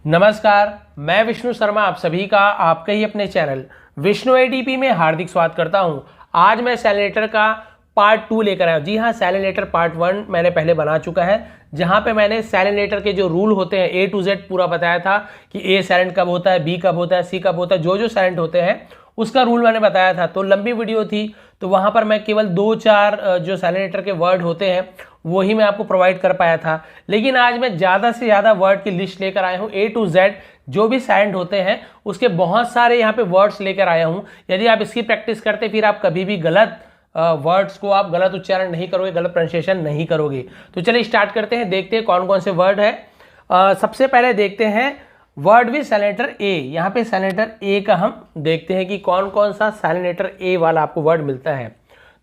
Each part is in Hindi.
नमस्कार, मैं विष्णु शर्मा आप सभी का आपके ही अपने चैनल विष्णु एडीपी में हार्दिक स्वागत करता हूं। आज मैं सैलिनेटर का पार्ट 2 लेकर आया हूं। जी हां, सैलिनेटर पार्ट 1 मैंने पहले बना चुका है, जहां पे मैंने सैलिनेटर के जो रूल होते हैं A to Z पूरा बताया था कि ए साइलेंट कब होता है, बी कब होता है, सी कब होता है, जो साइलेंट होते हैं उसका रूल मैंने बताया था। तो लंबी वीडियो थी, तो वहां पर मैं केवल 2-4 जो सैलिनेटर के वर्ड होते हैं वही मैं आपको प्रोवाइड कर पाया था। लेकिन आज मैं ज़्यादा से ज़्यादा वर्ड की लिस्ट लेकर आया हूँ। A to Z जो भी साइलेंट होते हैं उसके बहुत सारे यहाँ पे वर्ड्स लेकर आया हूँ। यदि आप इसकी प्रैक्टिस करते फिर आप कभी भी गलत वर्ड्स को आप गलत उच्चारण नहीं करोगे, गलत प्रोनाउंसिएशन नहीं करोगे। तो चलिए स्टार्ट करते हैं, देखते हैं कौन कौन से वर्ड है। सबसे पहले देखते हैं वर्ड विद सैलिनेटर ए। यहाँ पे सैलिनेटर ए का हम देखते हैं कि कौन कौन सा सैलिनेटर ए वाला आपको वर्ड मिलता है।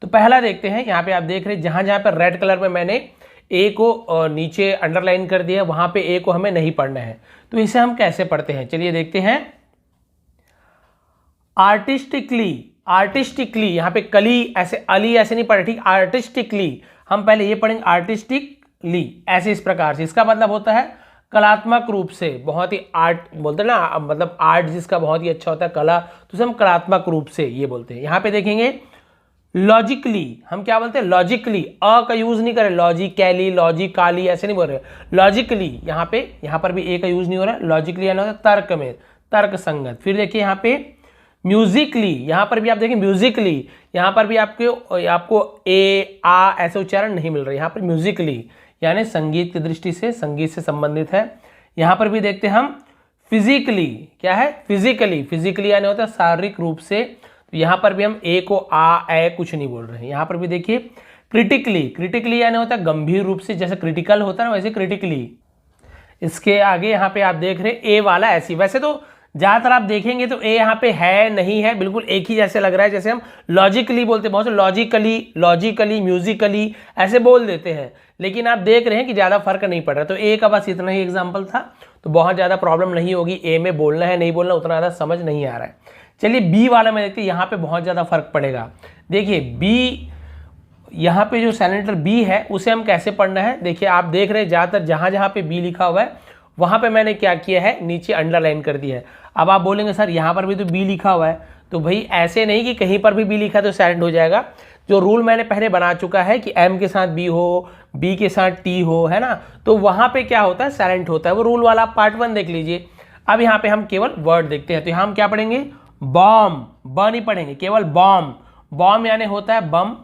तो पहला देखते हैं, यहाँ पे आप देख रहे हैं जहां जहां पर रेड कलर में मैंने ए को नीचे अंडरलाइन कर दिया, वहां पे ए को हमें नहीं पढ़ना है। तो इसे हम कैसे पढ़ते हैं, चलिए देखते हैं। आर्टिस्टिकली, आर्टिस्टिकली, यहाँ पे कली ऐसे अली ऐसे नहीं पढ़े, ठीक। आर्टिस्टिकली हम पहले ये पढ़ेंगे, आर्टिस्टिकली ऐसे इस प्रकार से। इसका मतलब होता है कलात्मक रूप से, बहुत ही आर्ट बोलते हैं ना, मतलब आर्ट जिसका बहुत ही अच्छा होता है, कला, तो उसे हम कलात्मक रूप से ये बोलते हैं। यहाँ पे देखेंगे लॉजिकली, हम क्या बोलते हैं लॉजिकली, अ का यूज नहीं करें, लॉजिकली, लॉजिकाली ऐसे नहीं बोल रहे, लॉजिकली। यहाँ पर भी ए का यूज नहीं हो रहा है। लॉजिकली यानी होता है तर्क में, तर्क संगत। फिर देखिए यहाँ पे म्यूजिकली, यहाँ पर भी आप देखें म्यूजिकली, यहाँ पर भी आपको ए आ ऐसे उच्चारण नहीं मिल रहे। यहाँ पर म्यूजिकली यानी संगीत की दृष्टि से, संगीत से संबंधित है। यहाँ पर भी देखते हैं हम फिजिकली, क्या है फिजिकली, फिजिकली यानी होता है शारीरिक रूप से। तो यहाँ पर भी हम ए को आ ए कुछ नहीं बोल रहे हैं। यहाँ पर भी देखिए क्रिटिकली, क्रिटिकली यानी होता है गंभीर रूप से, जैसे क्रिटिकल होता है ना वैसे क्रिटिकली। इसके आगे यहाँ पे आप देख रहे हैं ए वाला ऐसी, वैसे तो ज़्यादातर आप देखेंगे तो ए यहाँ पे है नहीं है, बिल्कुल एक ही जैसे लग रहा है, जैसे हम लॉजिकली बोलते हैं, बहुत से लॉजिकली, लॉजिकली, म्यूजिकली ऐसे बोल देते हैं। लेकिन आप देख रहे हैं कि ज़्यादा फर्क नहीं पड़ रहा। तो ए का बस इतना ही एग्जाम्पल था, तो बहुत ज़्यादा प्रॉब्लम नहीं होगी। ए में बोलना है नहीं बोलना उतना ज़्यादा समझ नहीं आ रहा है। चलिए बी वाला में देखते हैं, यहाँ पे बहुत ज़्यादा फर्क पड़ेगा। देखिए बी, यहाँ पे जो सैलिनेटर बी है उसे हम कैसे पढ़ना है, देखिए आप देख रहे हैं ज़्यादातर जहाँ जहाँ पे बी लिखा हुआ है वहाँ पे मैंने क्या किया है, नीचे अंडरलाइन कर दिया है। अब आप बोलेंगे सर यहाँ पर भी तो बी लिखा हुआ है, तो भाई ऐसे नहीं कि कहीं पर भी बी लिखा तो साइलेंट हो जाएगा। जो रूल मैंने पहले बना चुका है कि एम के साथ बी हो, बी के साथ टी हो, है ना, तो वहाँ पे क्या होता है साइलेंट होता है। वो रूल वाला पार्ट 1 देख लीजिए। अब यहाँ पे हम केवल वर्ड देखते हैं, तो यहाँ हम क्या पढ़ेंगे, बॉम्ब, ब नहीं पढ़ेंगे, केवल बॉम्ब। बॉम्ब यानी होता है बम।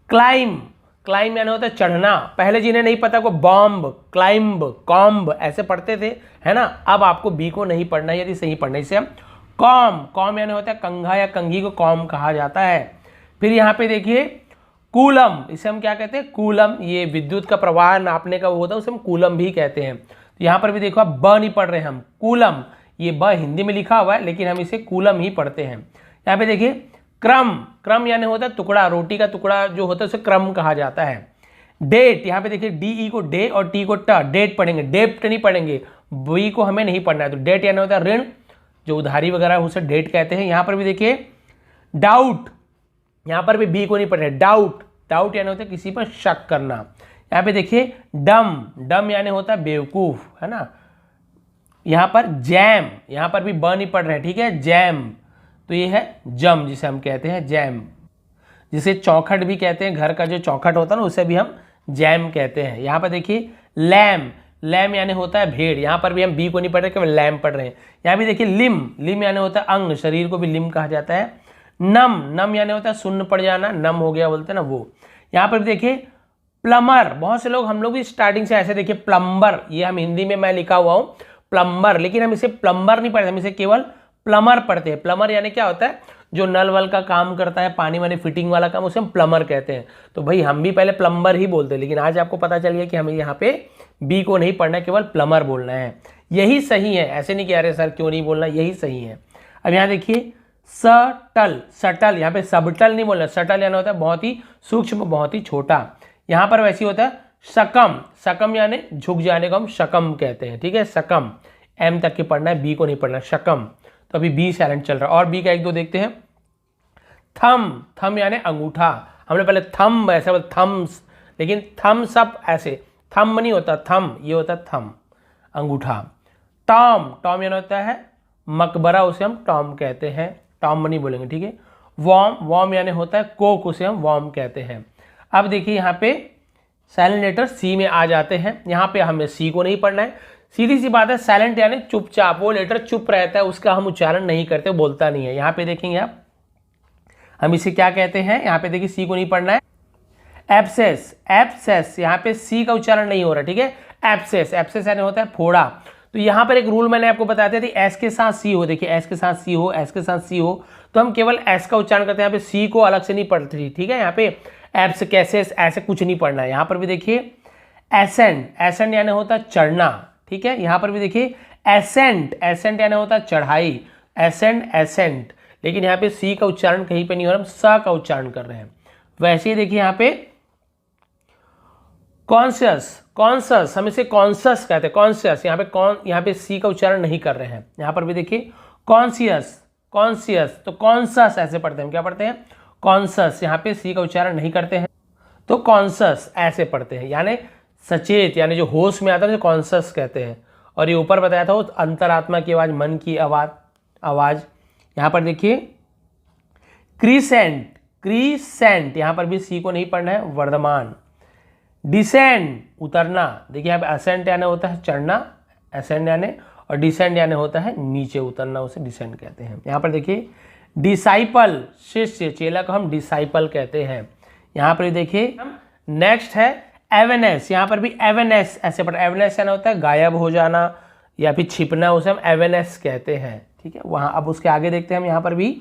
क्लाइम, क्लाइम यानी होता है चढ़ना। पहले जिन्हें नहीं पता को बॉम्ब, क्लाइंब, कॉम्ब ऐसे पढ़ते थे, है ना। अब आपको बी को नहीं पढ़ना है, यदि सही पढ़ना है। इसे हम कॉम, कॉम यानी होता है कंघा या कंघी को कॉम कहा जाता है। फिर यहाँ पे देखिए कूलम, इसे हम क्या कहते हैं, कूलम, ये विद्युत का प्रवाह नापने का वो होता है, उसे हम कूलम भी कहते हैं। तो यहाँ पर भी देखो आप ब नहीं पढ़ रहे हैं हम, कूलम, ये ब हिंदी में लिखा हुआ है लेकिन हम इसे कूलम ही पढ़ते हैं। यहाँ पे देखिए क्रम, क्रम यानी होता है टुकड़ा, रोटी का टुकड़ा जो होता है उसे क्रम कहा जाता है। डेट, यहाँ पे देखिए डी ई को डे और टी को ट, डेट पढ़ेंगे, डेप्ट नहीं पढ़ेंगे, बी को हमें नहीं पढ़ना है। तो डेट यानी होता है ऋण, जो उधारी वगैरह उसे डेट कहते हैं। यहाँ पर भी देखिए डाउट, यहाँ पर भी बी को नहीं पढ़ना है, डाउट, डाउट यानी होता है किसी पर शक करना। यहाँ पे देखिए डम, डम यानी होता है बेवकूफ, है ना। यहाँ पर जैम, यहाँ पर भी ब नहीं पढ़ रहे हैं, ठीक है, जैम, तो ये है जम जिसे हम कहते हैं जैम, जिसे चौखट भी कहते हैं, घर का जो चौखट होता है ना उसे भी हम जैम कहते हैं। यहाँ पर देखिए लैम, लैम यानी होता है भेड़, यहाँ पर भी हम बी को नहीं पढ़ रहे, केवल लैम पढ़ रहे हैं। यहाँ भी देखिए लिम, लिम यानी होता है अंग, शरीर को भी लिम कहा जाता है। नम, नम यानी होता है सुन्न पड़ जाना, नम हो गया बोलते हैं ना वो। यहाँ पर देखिए प्लमर, बहुत से लोग, हम लोग भी स्टार्टिंग से ऐसे देखिए प्लम्बर, ये हम हिंदी में मैं लिखा हुआ हूँ प्लम्बर, लेकिन हम इसे प्लम्बर नहीं पढ़ते, हम इसे केवल प्लमर पढ़ते हैं। प्लमर यानी क्या होता है, जो नल वल का काम करता है, पानी वानी फिटिंग वाला काम, उसे हम प्लमर कहते हैं। तो भाई हम भी पहले प्लम्बर ही बोलते हैं, लेकिन आज आपको पता चल गया कि हमें यहाँ पे बी को नहीं पढ़ना है, केवल प्लमर बोलना है। यही सही है, ऐसे नहीं कह रहे सर क्यों नहीं बोलना, यही सही है। अब यहाँ देखिए सटल, सटल, यहाँ पे सबटल नहीं बोलना, सटल यानी होता है बहुत ही सूक्ष्म, बहुत ही छोटा। यहाँ पर वैसे होता है शकम, शकम यानी झुक जाने को हम शकम कहते हैं, ठीक है, शकम, एम तक के पढ़ना है, बी को नहीं पढ़ना, शकम। तो अभी बी साइलेंट चल रहा है। और बी का एक दो देखते हैं। थम, थम यानी अंगूठा, हमने पहले थम ऐसे बोला थम्स, लेकिन थम्स अप ऐसे, थम नहीं होता, थम ये होता थम, अंगूठा। टॉम, टॉम यानी होता है मकबरा, उसे हम टॉम कहते हैं, टॉम नहीं बोलेंगे, ठीक है। वॉर्म, वॉर्म यानी होता है कोक, उसे हम वॉर्म कहते हैं। अब देखिए यहाँ पे साइलेंट लेटर सी में आ जाते हैं। यहाँ पे हमें सी को नहीं पढ़ना है, सीधी सी बात है, साइलेंट यानी चुपचाप, वो लेटर चुप रहता है, उसका हम उच्चारण नहीं करते, बोलता नहीं है। यहाँ पे देखेंगे आप, हम इसे क्या कहते हैं, यहाँ पे देखिए सी को नहीं पढ़ना है, एब्सेस, एब्सेस, यहाँ पे सी का उच्चारण नहीं हो रहा, ठीक है। एब्सेस, एब्सेस यानी होता है फोड़ा। तो यहाँ पर एक रूल मैंने आपको बताया था, एस के साथ सी हो, देखिए एस के साथ सी हो, एस के साथ सी हो, तो हम केवल एस का उच्चारण करते हैं, यहाँ पे सी को अलग से नहीं पढ़ते, ठीक है। यहाँ पे एब्स, कैसेस, ऐसे कुछ नहीं पढ़ना है। यहाँ पर भी देखिए एसेंड, एसेंड यानी होता है चढ़ना, ठीक है। यहाँ पर भी देखिए एसेंट, एसेंट यानी होता है चढ़ाई, एसेंड, एसेंट, लेकिन यहाँ पे सी का उच्चारण कहीं पे नहीं हो रहा, हम स का उच्चारण कर रहे हैं। वैसे ही देखिए यहाँ पे कॉन्शियस, कॉन्शस, हम इसे कॉन्शस कहते हैं, कॉन्शियस, यहाँ पे यहाँ पे सी का उच्चारण नहीं कर रहे हैं। यहाँ पर भी देखिए कॉन्शियस, कॉन्शियस, तो कॉन्शस ऐसे पढ़ते हैं, हम क्या पढ़ते हैं, कॉन्शस, यहाँ पे सी का उच्चारण नहीं करते हैं, तो कॉन्शस ऐसे पढ़ते हैं, यानी सचेत, यानी जो होश में आता है कॉन्शस कहते हैं। और ये ऊपर बताया था वो अंतरात्मा की आवाज़, मन की आवाज़। यहाँ पर देखिए क्रीसेंट, क्रीसेंट, यहाँ पर भी सी को नहीं पढ़ना है, वर्धमान। डिसेंड, उतरना, देखिए यहाँ पे असेंट यानी होता है चढ़ना, असेंड यानी, और डिसेंड यानी होता है नीचे उतरना, उसे डिसेंड कहते हैं। यहाँ पर देखिए डिसाइपल, शिष्य, चेला को हम डिसाइपल कहते हैं। यहाँ पर देखिए नेक्स्ट है एवेनेस, यहाँ पर भी एवेनेस ऐसे पढ़, एवेनेस यानी होता है गायब हो जाना या फिर छिपना, उसे हम एवेनेस कहते हैं, ठीक है। वहाँ अब उसके आगे देखते हैं हम, यहाँ पर भी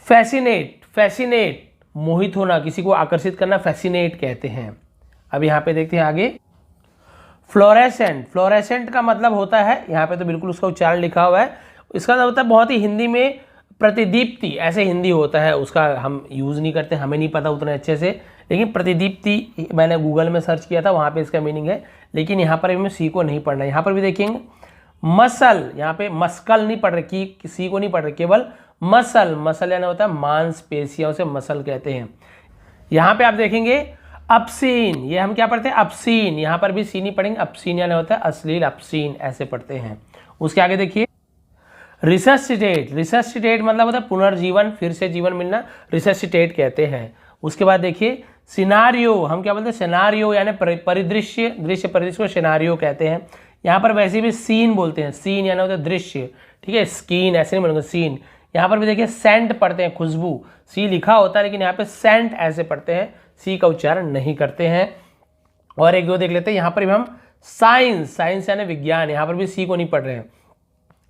फैसिनेट, फैसिनेट, मोहित होना, किसी को आकर्षित करना, फैसिनेट कहते हैं। अब यहाँ पे देखते हैं आगे फ्लोरेसेंट, फ्लोरेसेंट का मतलब होता है, यहाँ पे तो बिल्कुल उसका उच्चारण लिखा हुआ है, इसका मतलब होता है बहुत ही हिंदी में प्रतिदीप्ति, ऐसे हिंदी होता है, उसका हम यूज़ नहीं करते, हमें नहीं पता उतने अच्छे से, लेकिन प्रतिदीप्ति मैंने गूगल में सर्च किया था, वहाँ पे इसका मीनिंग है, लेकिन यहाँ पर हमें सी को नहीं पढ़ना है। यहाँ पर भी देखेंगे मसल, यहाँ पे मस्कल नहीं पढ़ रहे, की सी को नहीं पढ़ रहे, केवल मसल, मसल यानी होता है मांसपेशियों से मसल कहते हैं। यहाँ पे आप देखेंगे अपसीन, ये हम क्या पढ़ते हैं, अपसीन, यहाँ पर भी सी नहीं पढ़ेंगे, अपसीन यानी होता है अश्लील, अपसीन ऐसे पढ़ते हैं। उसके आगे देखिए रिससिटेट, रिससिटेट मतलब होता है पुनर्जीवन, फिर से जीवन मिलना, रिससिटेट कहते हैं। उसके बाद देखिए सिनारियो, हम क्या बोलते हैं, सिनारियो यानी परिदृश्य, दृश्य परिदृश्य को सिनारियो कहते हैं। यहाँ पर वैसे भी सीन बोलते हैं, सीन यानी होता है दृश्य, ठीक है, स्कीन ऐसे नहीं बोलेंगे, सीन। यहाँ पर भी देखिए सेंट पढ़ते हैं, खुशबू, सी लिखा होता है लेकिन यहाँ पे सेंट ऐसे पढ़ते हैं, सी का उच्चारण नहीं करते हैं। और एक दो देख लेते हैं, यहाँ पर भी हम साइंस, साइंस यानी विज्ञान, यहाँ पर भी सी को नहीं पढ़ रहे हैं,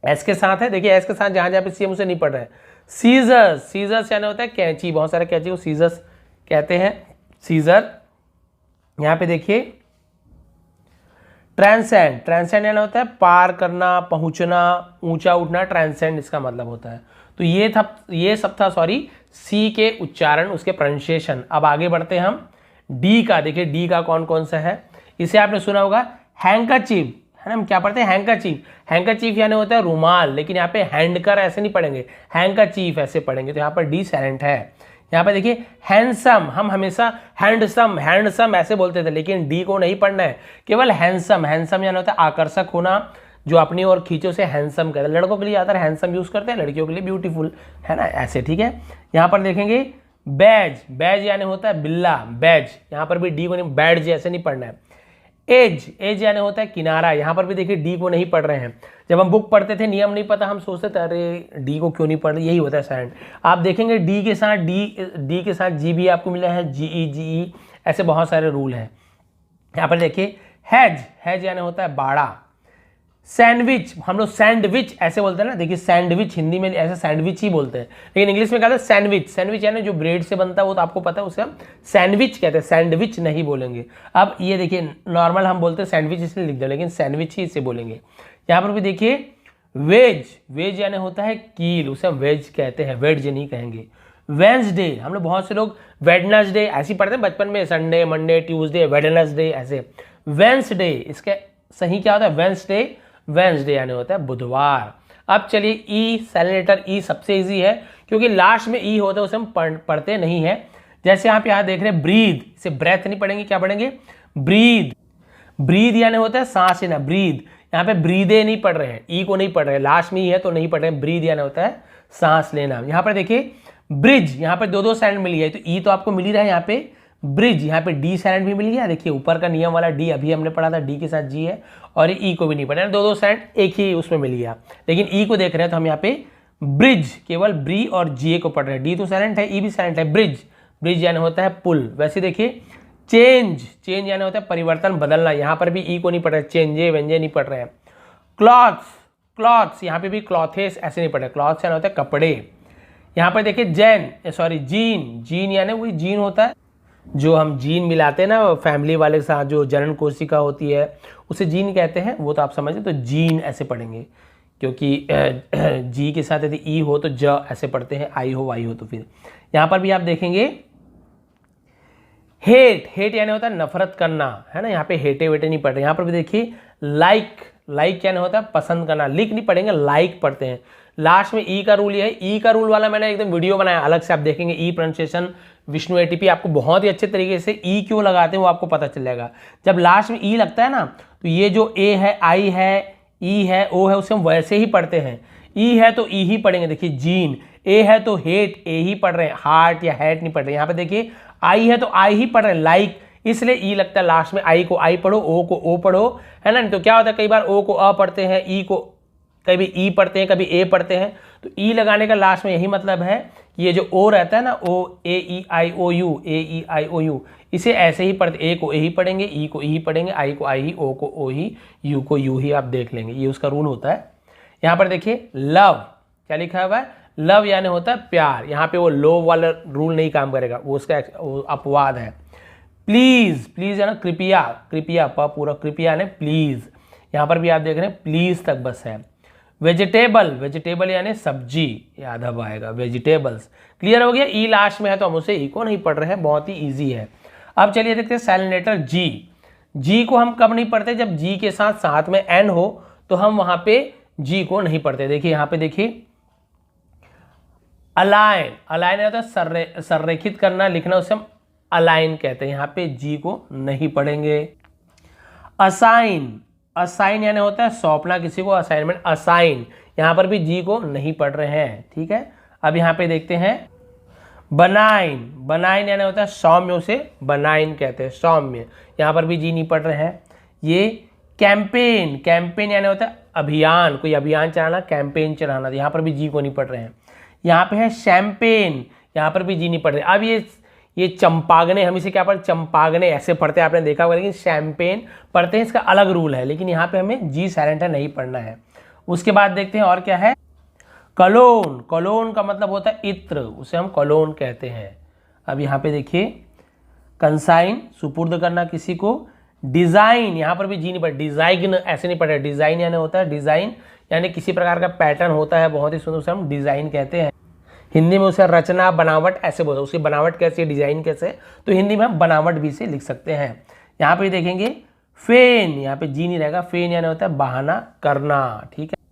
एस के साथ है, देखिए एस के साथ जहाँ जहाँ पे सी हम उसे नहीं पढ़ रहे हैं। सीजर्स, सीजर्स यानी होता है कैंची, बहुत सारे कैंची को सीजर्स कहते हैं, सीजर। यहाँ पे देखिए ट्रांसेंड, ट्रांसेंड यानी होता है पार करना, पहुँचना, ऊंचा उठना, ट्रांसेंड इसका मतलब होता है। तो ये सब था सी के उच्चारण, उसके प्रोनाउंसिएशन। अब आगे बढ़ते हैं हम डी का, देखिए डी का कौन कौन सा है, इसे आपने सुना होगा हैंकरचीफ, है ना, हम क्या पढ़ते हैं हैंकरचीफ, हैंकरचीफ यानी होता है रुमाल, लेकिन यहाँ पे हैंडकर ऐसे नहीं पढ़ेंगे, हैंकरचीफ ऐसे पढ़ेंगे, तो यहाँ पर डी साइलेंट है। यहाँ पे देखिए हैंडसम, हम हमेशा हैंडसम, हैंडसम ऐसे बोलते थे, लेकिन डी को नहीं पढ़ना है, केवल हैंडसम, हैंडसम यानी होता है आकर्षक होना, जो अपनी ओर खींचे उसे हैंडसम कहते हैं। लड़कों के लिए ज़्यादातर हैंडसम यूज़ करते हैं, लड़कियों के लिए ब्यूटीफुल, है ना, ऐसे, ठीक है। यहाँ पर देखेंगे बैज, बैज यानी होता है बिल्ला, बैज, यहाँ पर भी डी को नहीं, बैज ऐसे नहीं पढ़ना है। एज, एज यानी होता है किनारा, यहाँ पर भी देखिए डी को नहीं पढ़ रहे हैं। जब हम बुक पढ़ते थे, नियम नहीं पता, हम सोचते थे अरे डी को क्यों नहीं पढ़ रहे, यही होता है साइलेंट। आप देखेंगे डी के साथ डी के साथ जी भी आपको मिला है, जीई, ऐसे बहुत सारे रूल हैं। यहाँ पर देखिए हैज, हैज यानी होता है बाड़ा। सैंडविच, हम लोग सैंडविच ऐसे बोलते हैं ना, देखिए सैंडविच हिंदी में ऐसे सैंडविच ही बोलते हैं, लेकिन इंग्लिश में कहते हैं सैंडविच। सैंडविच यानी जो ब्रेड से बनता है, वो तो आपको पता है, उसे हम सैंडविच कहते हैं, सैंडविच नहीं बोलेंगे। अब ये देखिए नॉर्मल हम बोलते हैं सैंडविच इसलिए लिख दो, लेकिन सैंडविच ही इसे बोलेंगे। यहाँ पर भी देखिए वेज, वेज यानी होता है कील, उसे हम वेज कहते हैं, वेज नहीं कहेंगे। वेंसडे, हम लोग बहुत से लोग वेडनेसडे ऐसे पढ़ते हैं बचपन में, संडे, मंडे, ट्यूसडे, वेडनेसडे ऐसे। वेंसडे, इसके सही क्या होता है, वेंसडे, वेंसडे यानी होता है बुधवार। अब चलिए ई, साइलेंट लेटर ई सबसे इजी है, क्योंकि लास्ट में ई होता है, उसे हम पढ़ते नहीं है। जैसे आप यहाँ देख रहे हैं ब्रीद, इसे ब्रेथ नहीं पढ़ेंगे, क्या पढ़ेंगे, ब्रीद, ब्रीद यानी होता है सांस लेना, ब्रीद। यहाँ पे ब्रीदे नहीं पढ़ रहे हैं, ई को नहीं पढ़ रहे हैं, लास्ट में ही है तो नहीं पढ़ रहे हैं। ब्रीद यानी होता है सांस लेना। यहाँ पर देखिए ब्रिज, यहाँ पे दो साइलेंट मिल गया, तो ई तो आपको मिल ही रहा है यहाँ पे ब्रिज, यहाँ पे डी साइलेंट भी मिल गया। देखिए ऊपर का नियम वाला डी अभी हमने पढ़ा था, डी के साथ जी है, और ये ई को भी नहीं पढ़ा, दो साइलेंट एक ही उसमें मिल गया। लेकिन ई को देख रहे हैं तो हम यहाँ पे ब्रिज केवल ब्री और जीए को पढ़ रहे हैं। डी तो साइलेंट है, ई भी साइलेंट है। ब्रिज, ब्रिज यानी होता है पुल। वैसे देखिए चेंज, चेंज यानी होता है परिवर्तन, बदलना, यहाँ पर भी ई को नहीं पढ़ रहे, चेंजे वेंजे नहीं पढ़ रहे हैं। क्लॉथ्स, क्लॉथ्स यहाँ पे भी क्लॉथेस ऐसे नहीं पढ़ रहे, क्लॉथ्स यानी होता है कपड़े। यहाँ पर देखिए जीन, जीन यानी वही जीन होता है जो हम जीन मिलाते हैं ना फैमिली वाले के साथ, जो जनन कोशिका होती है उसे जीन कहते हैं, वो तो आप समझे, तो जीन ऐसे पढ़ेंगे, क्योंकि जी के साथ यदि ई हो तो ज ऐसे पढ़ते हैं, आई हो वाई हो तो फिर। यहाँ पर भी आप देखेंगे हेट, हेट यानी होता है नफरत करना, है ना, यहाँ पे हेटे वेटे नहीं पढ़ रहे। यहाँ पर भी देखिए लाइक, लाइक यानी होता है पसंद करना, लिक नहीं पढ़ेंगे, लाइक पढ़ते हैं। लास्ट में ई का रूल ये है, ई का रूल वाला मैंने एकदम वीडियो बनाया अलग से, आप देखेंगे ई प्रोनाउंसिएशन विष्णु एटीपी, आपको बहुत ही अच्छे तरीके से ई क्यों लगाते हैं वो आपको पता चल जाएगा। जब लास्ट में ई लगता है ना, तो ये जो ए है, आई है, ई है, ओ है, उसे हम वैसे ही पढ़ते हैं। ई है तो ई ही पढ़ेंगे। देखिए जीन, ए है तो हेट, ए ही पढ़ रहे हैं, हार्ट या हैट नहीं पढ़ रहे। यहाँ पे देखिए आई है तो आई ही पढ़ रहे हैं, लाइक, इसलिए ई लगता है लास्ट में। आई को आई पढ़ो, ओ को ओ पढ़ो, है ना। तो क्या होता है कई बार ओ को अ पढ़ते हैं, ई को कभी ई पढ़ते हैं, कभी ए पढ़ते हैं, तो ई लगाने का लास्ट में यही मतलब है कि ये जो ओ रहता है ना, ओ, ए ई आई ओ you, A E I O you, इसे ऐसे ही पढ़ते, ए को ए ही पढ़ेंगे, ई को ई ही पढ़ेंगे, आई को आई ही, ओ को ओ ही, यू को यू ही, आप देख लेंगे, ये उसका रूल होता है। यहाँ पर देखिए लव, क्या लिखा हुआ है, लव यानी होता है प्यार। यहाँ पे वो लो वाला रूल नहीं काम करेगा, वो उसका अपवाद है। प्लीज, प्लीज है ना कृपया, कृपया पूरा कृपया यानी प्लीज, यहाँ पर भी आप देख रहे हैं प्लीज तक बस है। वेजिटेबल, वेजिटेबल यानी सब्जी, याद अब आएगा वेजिटेबल्स। क्लियर हो गया। ई लास्ट में है तो हम उसे ई को नहीं पढ़ रहे हैं, बहुत ही ईजी है। अब चलिए देखते हैं साइलेंट लेटर जी। जी को हम कब नहीं पढ़ते, जब जी के साथ साथ में एन हो तो हम वहां पे जी को नहीं पढ़ते। देखिए यहाँ पे देखिए अलाइन, अलाइन होता है संरेखित करना, लिखना, उसे हम अलाइन कहते हैं, यहाँ पे जी को नहीं पढ़ेंगे। असाइन, असाइन यानी होता है सौंपना किसी को, असाइनमेंट, असाइन, यहाँ पर भी जी को नहीं पढ़ रहे हैं, ठीक है। अब यहाँ पे देखते हैं बनाइन, बनाइन यानी होता है सौम्य, उसे बनाइन कहते हैं, सौम्य, यहाँ पर भी जी नहीं पढ़ रहे हैं। ये कैंपेन, कैंपेन यानी होता है अभियान, कोई अभियान चलाना, कैंपेन चलाना, यहाँ पर भी जी को नहीं पढ़ रहे हैं। यहाँ पे है शैम्पेन, यहाँ पर भी जी नहीं पढ़ रहे। अब ये चंपागने, हम इसे क्या पढ़ते, चंपागने ऐसे पढ़ते हैं, आपने देखा होगा, लेकिन शैम्पेन पढ़ते हैं, इसका अलग रूल है, लेकिन यहाँ पे हमें जी साइलेंट है, नहीं पढ़ना है। उसके बाद देखते हैं और क्या है, कलोन, कलोन का मतलब होता है इत्र, उसे हम कलोन कहते हैं। अब यहाँ पे देखिए कंसाइन, सुपुर्द करना किसी को। डिजाइन, यहाँ पर भी जी नहीं पढ़, डिजाइन ऐसे नहीं पढ़े, डिजाइन यानी होता है डिजाइन यानी किसी प्रकार का पैटर्न होता है बहुत ही सुंदर, उसे हम डिजाइन कहते हैं। हिंदी में उसे रचना, बनावट ऐसे बोलते हैं, उसकी बनावट कैसी है, डिजाइन कैसे, तो हिंदी में हम बनावट भी से लिख सकते हैं। यहाँ पे देखेंगे फेन, यहाँ पे जी नहीं रहेगा, फेन यानी होता है बहाना करना, ठीक है।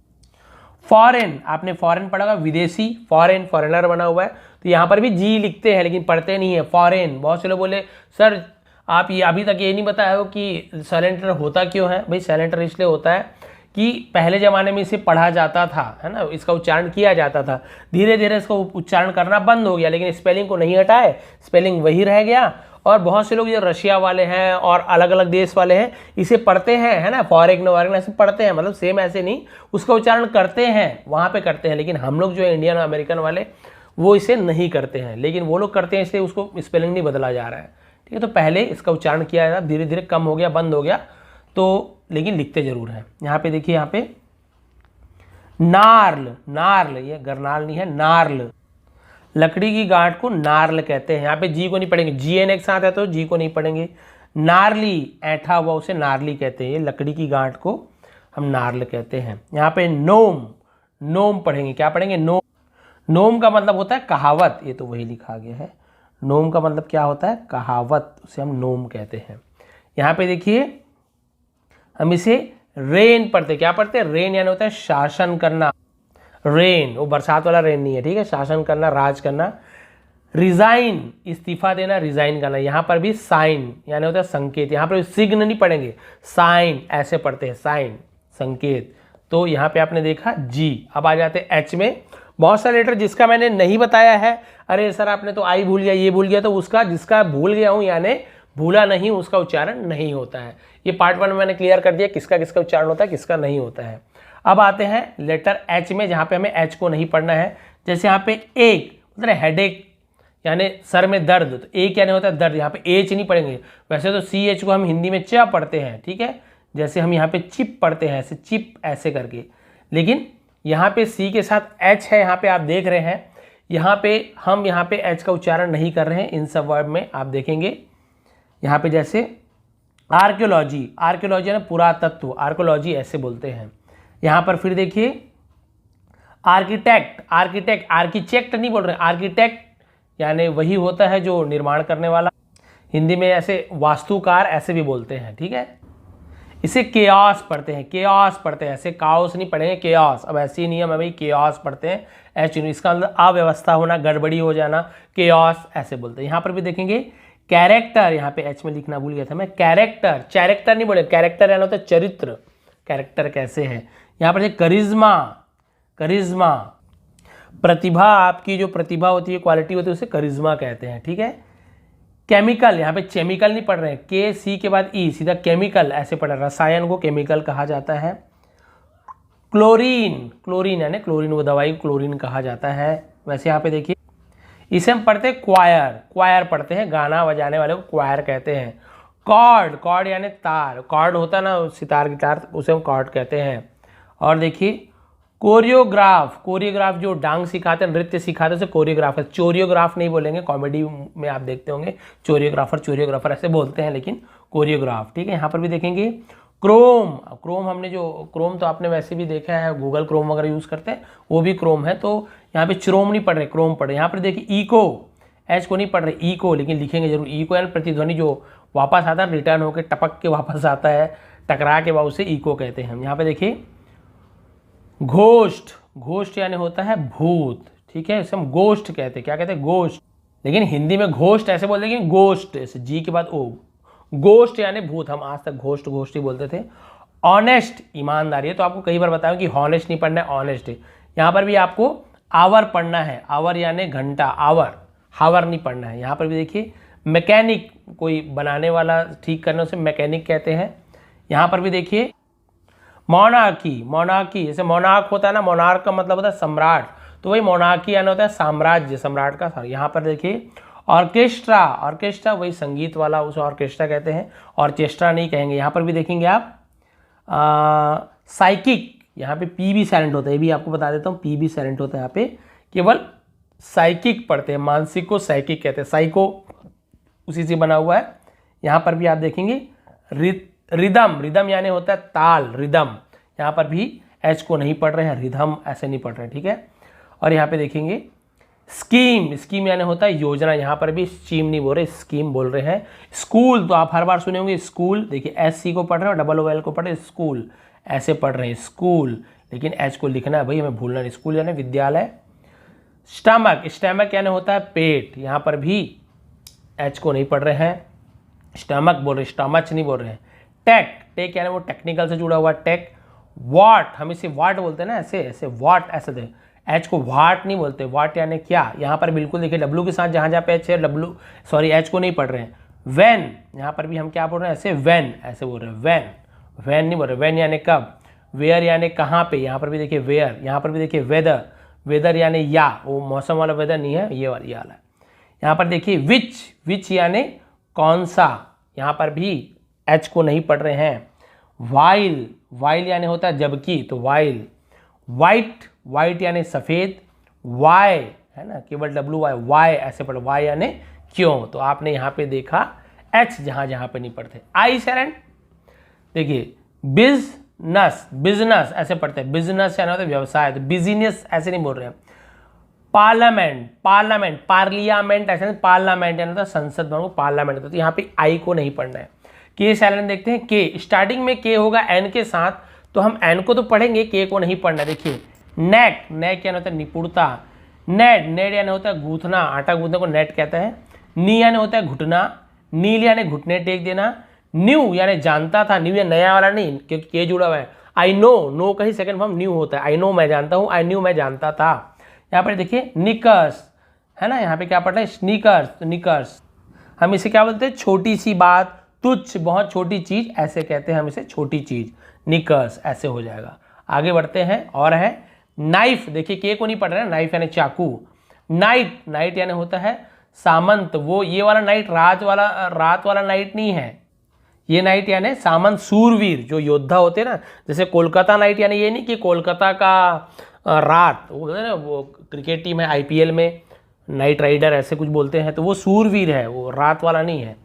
फॉरेन, आपने फॉरेन पढ़ा होगा, विदेशी, फॉरेन, फॉरेनर बना हुआ है, तो यहाँ पर भी जी लिखते हैं लेकिन पढ़ते नहीं है, फॉरेन। बहुत से लोग बोले सर आप ये अभी तक ये नहीं बताया हो कि साइलेंट होता क्यों है। भाई साइलेंट इसलिए होता है कि पहले ज़माने में इसे पढ़ा जाता था, है ना, इसका उच्चारण किया जाता था, धीरे धीरे इसको उच्चारण करना बंद हो गया, लेकिन स्पेलिंग को नहीं हटाए, स्पेलिंग वही रह गया। और बहुत से लोग जो रशिया वाले हैं और अलग अलग देश वाले हैं इसे पढ़ते हैं, है ना, फॉरेन वॉरेन ऐसे पढ़ते हैं, मतलब सेम ऐसे नहीं, उसका उच्चारण करते हैं, वहाँ पे करते हैं, लेकिन हम लोग जो है इंडियन और अमेरिकन वाले वो इसे नहीं करते हैं, लेकिन वो लोग करते हैं, इसलिए उसको स्पेलिंग नहीं बदला जा रहा है, ठीक है। तो पहले इसका उच्चारण किया जाता, धीरे धीरे कम हो गया, बंद हो गया, तो लेकिन लिखते जरूर हैं। यहाँ पे देखिए, यहाँ पे नार्ल, नार्ल, ये गरनाल नहीं है, नार्ल, लकड़ी की गांठ को नार्ल कहते हैं। यहाँ पे जी को नहीं पढ़ेंगे, जी एन एक साथ है तो जी को नहीं पढ़ेंगे। नार्ली, ऐठा हुआ उसे नार्ली कहते हैं, ये लकड़ी की गांठ को हम नार्ल कहते हैं। यहाँ पे नोम, नोम पढ़ेंगे, क्या पढ़ेंगे, नोम, नोम का मतलब होता है कहावत, ये तो वही लिखा गया है, नोम का मतलब क्या होता है, कहावत, उसे हम नोम कहते हैं। यहाँ पे देखिए हम इसे रेन पढ़ते, क्या पढ़ते हैं, रेन यानी होता है शासन करना, रेन वो बरसात वाला रेन नहीं है, ठीक है, शासन करना, राज करना। रिजाइन, इस्तीफा देना, रिजाइन करना। यहाँ पर भी साइन यानी होता है संकेत, यहाँ पर सिग्न नहीं पढ़ेंगे, साइन ऐसे पढ़ते हैं, साइन, संकेत। तो यहाँ पे आपने देखा जी। अब आ जाते हैं एच में। बहुत सारे लेटर जिसका मैंने नहीं बताया है, अरे सर आपने तो आई भूल गया, ये भूल गया, तो उसका जिसका भूल गया हूँ यानी भूला नहीं, उसका उच्चारण नहीं होता है। ये पार्ट 1 में मैंने क्लियर कर दिया किसका किसका उच्चारण होता है, किसका नहीं होता है। अब आते हैं लेटर एच में, जहाँ पे हमें एच को नहीं पढ़ना है। जैसे यहाँ पे एक मतलब हेडेक यानी सर में दर्द, तो एक यानी होता है दर्द, यहाँ पे एच नहीं पढ़ेंगे। वैसे तो सी एच को हम हिंदी में च पढ़ते हैं, ठीक है, जैसे हम यहाँ पे चिप पढ़ते हैं, ऐसे चिप ऐसे करके, लेकिन यहाँ पे सी के साथ एच है, यहाँ पे आप देख रहे हैं, यहाँ पे हम यहाँ पे एच का उच्चारण नहीं कर रहे हैं। इन सब वर्ड में आप देखेंगे यहाँ पे जैसे आर्कियोलॉजी, आर्कियोलॉजी है ना पुरातत्व, आर्कियोलॉजी ऐसे बोलते हैं। यहाँ पर फिर देखिए आर्किटेक्ट, आर्किटेक्ट आर्किटेक्ट नहीं बोल रहे, आर्किटेक्ट यानी वही होता है जो निर्माण करने वाला। हिंदी में ऐसे वास्तुकार ऐसे भी बोलते हैं, ठीक है। इसे केओस पढ़ते हैं, केओस पढ़ते हैं, ऐसे काओस नहीं पढ़ेंगे, केओस। अब ऐसे ही नियम है भाई, केओस पढ़ते हैं, एच इसका मतलब अव्यवस्था होना, गड़बड़ी हो जाना, केओस ऐसे बोलते हैं। यहाँ पर भी देखेंगे कैरेक्टर, यहाँ पे एच में लिखना भूल गया था मैं, कैरेक्टर, चैरेक्टर नहीं बोले, कैरेक्टर यानी होता है चरित्र, कैरेक्टर कैसे है। यहाँ पर करिश्मा, करिश्मा प्रतिभा, आपकी जो प्रतिभा होती है, क्वालिटी होती है, उसे करिश्मा कहते हैं, ठीक है। केमिकल, यहाँ पे केमिकल नहीं पढ़ रहे हैं, के सी के बाद ई, सीधा केमिकल ऐसे पढ़ रहे हैं, रसायन को केमिकल कहा जाता है। क्लोरीन, क्लोरीन यानी क्लोरीन वो दवाई क्लोरीन कहा जाता है। वैसे यहाँ पे देखिए इसे हम पढ़ते हैं क्वायर, क्वायर पढ़ते हैं, गाना बजाने वाले को क्वायर कहते हैं। कॉर्ड, कॉर्ड यानी तार, कॉर्ड होता है ना सितार की तार, उसे हम कॉर्ड कहते हैं। और देखिए कोरियोग्राफ, कोरियोग्राफ जो डांस सिखाते हैं, नृत्य सिखाते हैं, उसे कोरियोग्राफ है। चोरियोग्राफ नहीं बोलेंगे, कॉमेडी में आप देखते होंगे चोरियोग्राफर, चोरियोग्राफर ऐसे बोलते हैं, लेकिन कोरियोग्राफ, ठीक है। यहाँ पर भी देखेंगे क्रोम, क्रोम हमने जो क्रोम तो आपने वैसे भी देखा है, गूगल क्रोम वगैरह यूज़ करते हैं, वो भी क्रोम है। तो यहाँ पे क्रोम नहीं पढ़ रहे, क्रोम पढ़ रहे। यहाँ पर देखिए इको, एच को नहीं पढ़ रहे, इको, लेकिन लिखेंगे जरूर इको यानी प्रतिध्वनि जो वापस आता है, रिटर्न होकर टपक के वापस आता है, टकरा के बाद उसे इको कहते हैं हम। यहाँ पे देखिए घोस्ट, घोस्ट यानी होता है भूत, ठीक है, इसे हम गोष्ठ कहते हैं। क्या कहते हैं? गोष्ठ, लेकिन हिंदी में घोस्ट ऐसे बोलते हैं कि गोष्ठ, ऐसे जी के बाद ओ, गोष्ठ यानी भूत। हम आज तक घोष्ट घोष्ट ही बोलते थे। ऑनेस्ट, ईमानदारी है, तो आपको कई बार बताया कि हॉनेस्ट नहीं पढ़ना है, ऑनेस्ट है। यहाँ पर भी आपको आवर पढ़ना है, आवर यानी घंटा, आवर, हावर नहीं पढ़ना है। यहाँ पर भी देखिए मैकेनिक, कोई बनाने वाला, ठीक करने, उसे मैकेनिक कहते हैं। यहाँ पर भी देखिए मोनार्की, मोनार्की जैसे मोनार्क होता है ना, मोनार्क का मतलब होता है सम्राट, तो वही मोनार्की यानी होता है साम्राज्य, सम्राट का। यहाँ पर देखिए ऑर्केस्ट्रा, ऑर्केस्ट्रा वही संगीत वाला, उसे ऑर्केस्ट्रा कहते हैं, ऑर्केस्ट्रा नहीं कहेंगे। यहाँ पर भी देखेंगे आप साइकिक, यहाँ पे पी भी साइलेंट होता है, ये भी आपको बता देता हूँ, पी भी साइलेंट होता है यहाँ पे, केवल साइकिक पढ़ते हैं, मानसिक को साइकिक कहते हैं, साइको उसी से बना हुआ है। यहाँ पर भी आप देखेंगे रिदम, रिदम यानी होता है ताल, रिदम, यहाँ पर भी एच को नहीं पढ़ रहे हैं, रिदम ऐसे नहीं पढ़ रहे हैं, ठीक है। और यहाँ पे देखेंगे स्कीम, स्कीम यानी होता है योजना, यहाँ पर भी स्कीम नहीं बोल रहे, स्कीम बोल रहे हैं। स्कूल, तो आप हर बार सुने होंगे स्कूल, देखिए एस सी को पढ़ रहे हैं और डबल ओ एल को पढ़ रहे हैं, स्कूल ऐसे पढ़ रहे हैं, स्कूल, लेकिन एच को लिखना है भाई, हमें भूलना नहीं, स्कूल यानी विद्यालय। स्टमक, स्टमक यानी होता है पेट, यहाँ पर भी एच को नहीं पढ़ रहे हैं, स्टमक बोल रहे हैं, स्टमच नहीं बोल रहे हैं। टेक, टेक यानी वो टेक्निकल से जुड़ा हुआ टेक। वाट, हम इसे वाट बोलते हैं ना, ऐसे ऐसे वाट ऐसे दे, एच को वाट नहीं बोलते, वाट यानी क्या। यहाँ पर बिल्कुल देखिए डब्ल्यू के साथ जहाँ जहाँ पे एच है, डब्ल्यू सॉरी एच को नहीं पढ़ रहे हैं। वैन, यहाँ पर भी हम क्या बोल रहे हैं, ऐसे वैन ऐसे बोल रहे हैं, वैन, वैन नहीं बोल रहे, वैन यानी कब। वेयर यानी कहाँ पे, यहाँ पर भी देखिए वेयर। यहाँ पर भी देखिए वेदर, वेदर यानी या, वो मौसम वाला वेदर नहीं है, ये वाला, ये वाला। यहाँ पर देखिए विच, विच यानी कौन सा, यहाँ पर भी एच को नहीं पढ़ रहे हैं। वाइल, वाइल यानी होता है जबकि, तो वाइल। वाइट, वाइट यानी सफ़ेद। वाई है ना, केवल डब्ल्यू वाई, वाई ऐसे पढ़ो, वाई यानी क्यों। तो आपने यहाँ पे देखा एच जहाँ जहाँ पे नहीं पढ़ते। आई साइलेंट, देखिए बिजनेस, बिजनेस ऐसे पढ़ते हैं, बिजनेस यानी होता है व्यवसाय, तो बिजनेस ऐसे नहीं बोल रहे हैं। पार्लियामेंट, पार्लियामेंट, पार्लियामेंट ऐसे नहीं, पार्लियामेंट यानी होता है संसद भवन, पार्लियामेंट, तो यहाँ पे आई को नहीं पढ़ना है। के साइलेंट देखते हैं, के स्टार्टिंग में के होगा एन के साथ, तो हम एन को तो पढ़ेंगे, के को नहीं पढ़ना। देखिए नेक, नेक यानी होता है निपुणता। नेड, नेड यानी होता है गूंथना, आटा गूंथने को नेट कहते हैं। नी यानी होता है घुटना, नील यानी घुटने टेक देना। न्यू यानी जानता था, न्यू या नया वाला नहीं, क्योंकि के जुड़ा हुआ है। आई नो, नो का ही सेकंड फॉर्म न्यू होता है। आई नो मैं जानता हूँ, आई न्यू मैं जानता था। यहाँ पर देखिए निकर्स है ना, यहाँ पे क्या पढ़ रहे हैं स्नीकर्स, निकर्स। हम इसे क्या बोलते हैं, छोटी सी बात, तुच्छ, बहुत छोटी चीज, ऐसे कहते हैं हम इसे, छोटी चीज, निकर्स, ऐसे हो जाएगा। आगे बढ़ते हैं और है नाइफ। देखिए के को नहीं पढ़ रहे हैं, नाइफ यानी चाकू। नाइट, नाइट यानी होता है सामंत, वो ये वाला नाइट रात वाला नाइट नहीं है। ये नाइट यानी सामंत, सूरवीर, जो योद्धा होते हैं ना, जैसे कोलकाता नाइट यानी ये नहीं कि कोलकाता का रात, वो बोलते हैं ना, वो क्रिकेट टीम है आईपीएल में, नाइट राइडर ऐसे कुछ बोलते हैं, तो वो सूरवीर है, वो रात वाला नहीं है।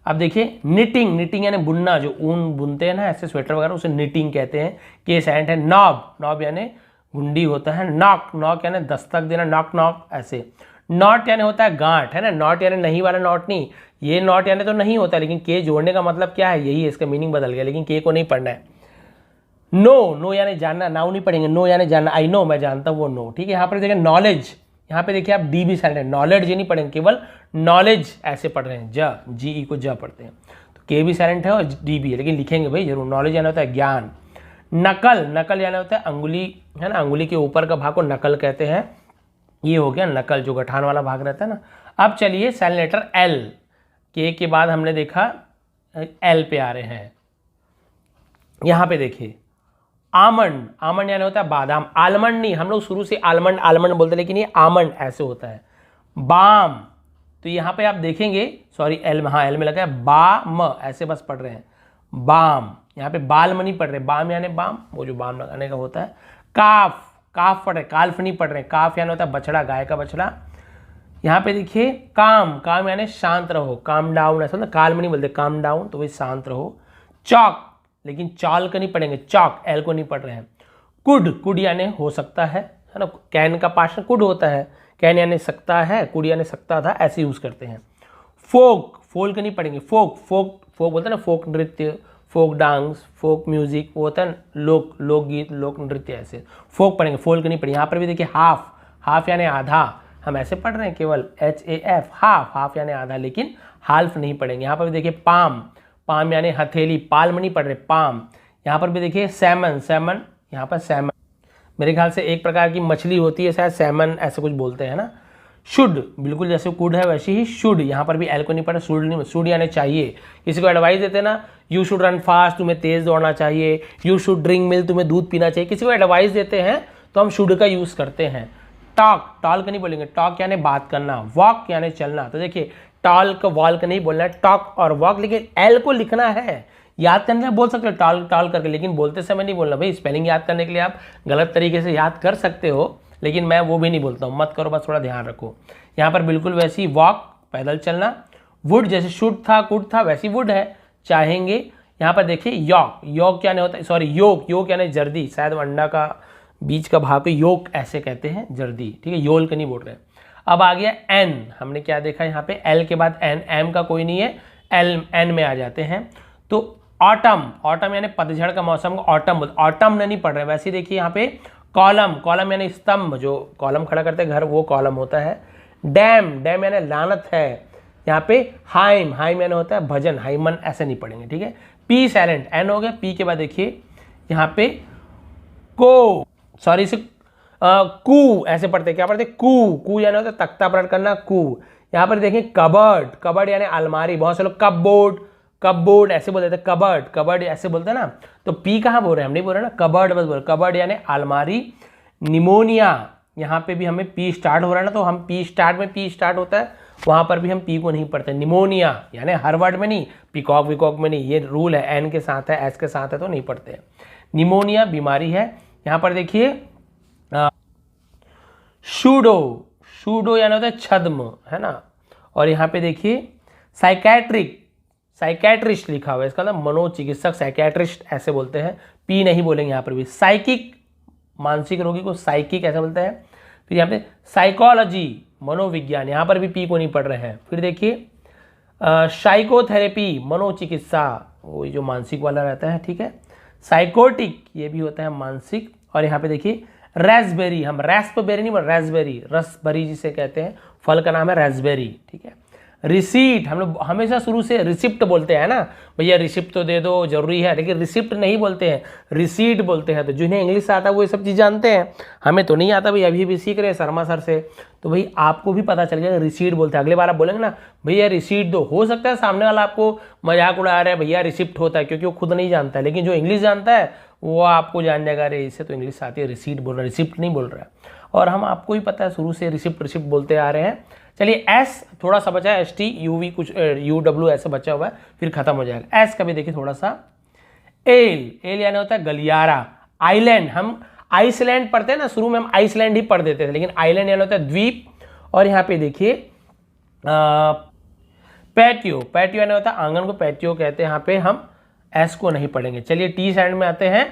अब देखिए निटिंग, निटिंग यानी बुनना, जो ऊन बुनते हैं ना ऐसे स्वेटर वगैरह, उसे निटिंग कहते हैं। के साइलेंट है। नॉब, नॉब यानी घुंडी होता है। नॉक, नॉक यानी दस्तक देना, नॉक नॉक ऐसे। नॉट यानी होता है गांठ, है ना, नॉट यानी नहीं वाला नॉट नहीं, ये नॉट यानी तो नहीं होता, लेकिन के जोड़ने का मतलब क्या है, यही है, इसका मीनिंग बदल गया, लेकिन के को नहीं पढ़ना है। नो, नो यानी जानना, नाउ नहीं पढ़ेंगे, नो यानी जानना, आई नो मैं जानता हूँ, वो नो, ठीक है। यहाँ पर देखिए नॉलेज, यहाँ पे देखिए आप डी भी साइलेंट है, नॉलेज ये नहीं पढ़ेंगे, केवल नॉलेज ऐसे पढ़ रहे हैं, ज, जी ई को ज पढ़ते हैं, तो के भी साइलेंट है और डी भी है, लेकिन लिखेंगे भाई जरूर। नॉलेज यानी होता है ज्ञान। नकल, नकल यानी होता है अंगुली, है ना, अंगुली के ऊपर का भाग को नकल कहते हैं। ये हो गया नकल, जो गठान वाला भाग रहता है ना। अब चलिए साइलेंट लेटर एल, के बाद हमने देखा एल पे आ रहे हैं। यहाँ पे देखिए आमंड, आमंड यानी होता है बादाम, आलमंड नहीं, हम लोग शुरू से आलमंड आलमंड बोलते हैं, लेकिन ये आमंड ऐसे होता है। बाम, तो यहाँ पे आप देखेंगे, सॉरी एल में, हाँ एल में लगा है, बाम ऐसे बस पढ़ रहे हैं, बाम, यहाँ पे बालम नहीं पढ़ रहे, बाम यानी बाम, वो जो बाम लगाने का होता है। काफ, काफ पढ़ रहे, काल्फ नहीं पढ़ रहे, काफ यानी होता है बछड़ा, गाय का बछड़ा। यहाँ पे देखिए काम, काम यानी शांत रहो, काम डाउन, ऐसा ना, काल में नहीं बोलते, काम डाउन, तो वही शांत रहो। चौक, लेकिन चाल का नहीं पढ़ेंगे, चौक, एल को नहीं पढ़ रहे हैं। कुड, कुड यानी हो सकता है ना, कैन का पास्ट कुड होता है, कैन यानी सकता है, कुड यानी सकता था, ऐसे यूज करते हैं। फोक, फोल का नहीं पढ़ेंगे, फोक, फोक, फोक बोलते हैं ना, फोक नृत्य, फोक डांस, फोक म्यूजिक, वो होता है लोकगीत, लोक नृत्य, ऐसे फोक पढ़ेंगे, फोल का नहीं पढ़ेंगे। यहाँ पर भी देखिए हाफ, हाफ यानी आधा, हम ऐसे पढ़ रहे हैं केवल HAF, हाफ, हाफ यानी आधा, लेकिन हाल्फ नहीं पढ़ेंगे। यहाँ पर भी देखिए पाम, पाम यानी हथेली, पाल्म नहीं पढ़ रहे, पाम। यहाँ पर भी देखिए सैमन, सैमन, यहाँ पर सैमन मेरे ख्याल से एक प्रकार की मछली होती है, शायद सैमन ऐसे कुछ बोलते हैं ना। शुड, बिल्कुल जैसे कुड है वैसे ही शुड, यहाँ पर भी एल को नहीं पढ़ा, शुड नहीं, शुड यानी चाहिए। किसी को एडवाइस देते ना, यू शुड रन फास्ट, तुम्हें तेज दौड़ना चाहिए, यू शुड ड्रिंक मिल्क, तुम्हें दूध पीना चाहिए, किसी को एडवाइस देते हैं तो हम शुड का यूज करते हैं। टॉक, टॉल का नहीं बोलेंगे, टॉक यानी बात करना, वॉक यानी चलना, तो देखिए टॉल का वॉल का नहीं बोलना है, टॉक और वॉक, लेकिन एल को लिखना है, याद करने के बोल सकते हो टॉल टॉल करके, लेकिन बोलते समय नहीं बोलना भाई। स्पेलिंग याद करने के लिए आप गलत तरीके से याद कर सकते हो, लेकिन मैं वो भी नहीं बोलता हूँ, मत करो, बस थोड़ा ध्यान रखो। यहाँ पर बिल्कुल वैसी वॉक, पैदल चलना। वुड, जैसे शुड था, कुड था, वैसी वुड है, चाहेंगे। यहाँ पर देखिए यॉक, यॉक क्या नहीं होता, सॉरी योग, योग यानी जर्दी, शायद अंडा का बीच का भाग को योग ऐसे कहते हैं, जर्दी, ठीक है, योल का नहीं बोल रहे। अब आ गया एन, हमने क्या देखा यहाँ पे, एल के बाद एन, एम का कोई नहीं है, एल एन में आ जाते हैं। तो ऑटम, ऑटम यानी पतझड़ का मौसम को ऑटम बोलते, ऑटम नहीं पढ़ रहे। वैसे देखिए यहाँ पे कॉलम, कॉलम यानी स्तंभ, जो कॉलम खड़ा करते हैं घर, वो कॉलम होता है। डैम, डैम यानी लानत है। यहाँ पे हाइम, हाइम यानी होता है भजन, हाइमन ऐसे नहीं पढ़ेंगे, ठीक है। पी साइलेंट, एन हो गया, पी के बाद देखिए यहाँ पे को, सॉरी से कू ऐसे पढ़ते, क्या पढ़ते, कू, कू यानी होता है तख्ता पलट करना, कू। यहाँ पर देखिए कबर्ड, कबर्ड यानी अलमारी, बहुत से लोग कपबोर्ड, कपबोर्ड ऐसे बोलते थे, कबर्ड, कबर्ड ऐसे बोलते हैं ना, तो पी कहाँ बोल रहे हैं, हम नहीं बोल रहे ना, कबर्ड बस बोल, कबर्ड यानी अलमारी। निमोनिया, यहाँ पे भी हमें पी स्टार्ट हो रहा है ना, तो हम पी स्टार्ट में पी स्टार्ट होता है, वहाँ पर भी हम पी को नहीं पढ़ते। निमोनिया यानी हर वर्ड में नहीं, पिकॉक विकॉक में नहीं, ये रूल है, एन के साथ है, एस के साथ है तो नहीं पढ़ते। निमोनिया बीमारी है। यहाँ पर देखिए शूडो, शूडो यानी होता है छद्म, है ना। और यहाँ पे देखिए साइकैट्रिक, साइकैट्रिस्ट लिखा हुआ है, इसका मतलब मनोचिकित्सक, साइकैट्रिस्ट ऐसे बोलते हैं, पी नहीं बोलेंगे यहाँ पर भी। साइकिक, मानसिक रोगी को साइकिक ऐसे बोलते हैं। फिर यहाँ पे साइकोलॉजी, मनोविज्ञान, यहाँ पर भी पी को नहीं पढ़ रहे हैं। फिर देखिए साइकोथेरेपी, मनोचिकित्सा, वो जो मानसिक वाला रहता है, ठीक है। साइकोटिक, ये भी होता है मानसिक। और यहाँ पे देखिए रेस्पबेरी, हम रेस्पबेरी नहीं बोल, रेस्पबेरी, रसबेरी जिसे कहते हैं, फल का नाम है रेस्पबेरी, ठीक है। रिसीट हम लोग हमेशा शुरू से रिसिप्ट बोलते हैं ना, भैया रिसिप्ट तो दे दो जरूरी है, लेकिन रिसिप्ट नहीं बोलते हैं, रिसीट बोलते हैं। तो जिन्हें इंग्लिश आता है वो ये सब चीज़ जानते हैं, हमें तो नहीं आता भाई, अभी भी सीख रहे हैं शर्मा सर से। तो भाई आपको भी पता चल गया रिसीट बोलते हैं। अगले बार आप बोलेंगे ना भैया रिसीट दो, हो सकता है सामने वाला आपको मजाक उड़ा रहा है भैया रिसिप्ट होता है, क्योंकि वो खुद नहीं जानता है, लेकिन जो इंग्लिश जानता है वो आपको जान जाएगा, अरे इससे तो इंग्लिश आती है, रिसीट बोल रहा है, रिसिप्ट नहीं बोल रहा है। और हम आपको ही पता है शुरू से रिसिप्ट बोलते आ रहे हैं। चलिए एस थोड़ा सा बचा है, एस टी यू वी कुछ यू डब्ल्यू ऐसे बचा हुआ है, फिर खत्म हो जाएगा। एस का भी देखिए थोड़ा सा, एल, एल यानी होता है गलियारा। आइलैंड, हम आइसलैंड पढ़ते हैं ना, शुरू में हम आइसलैंड ही पढ़ देते थे, लेकिन आइलैंड यानी होता है द्वीप। और यहाँ पे देखिए पैटियो, पैटियो यानी होता है आंगन को पैटियो कहते हैं, यहाँ पे हम एस को नहीं पढ़ेंगे। चलिए टी साइड में आते हैं,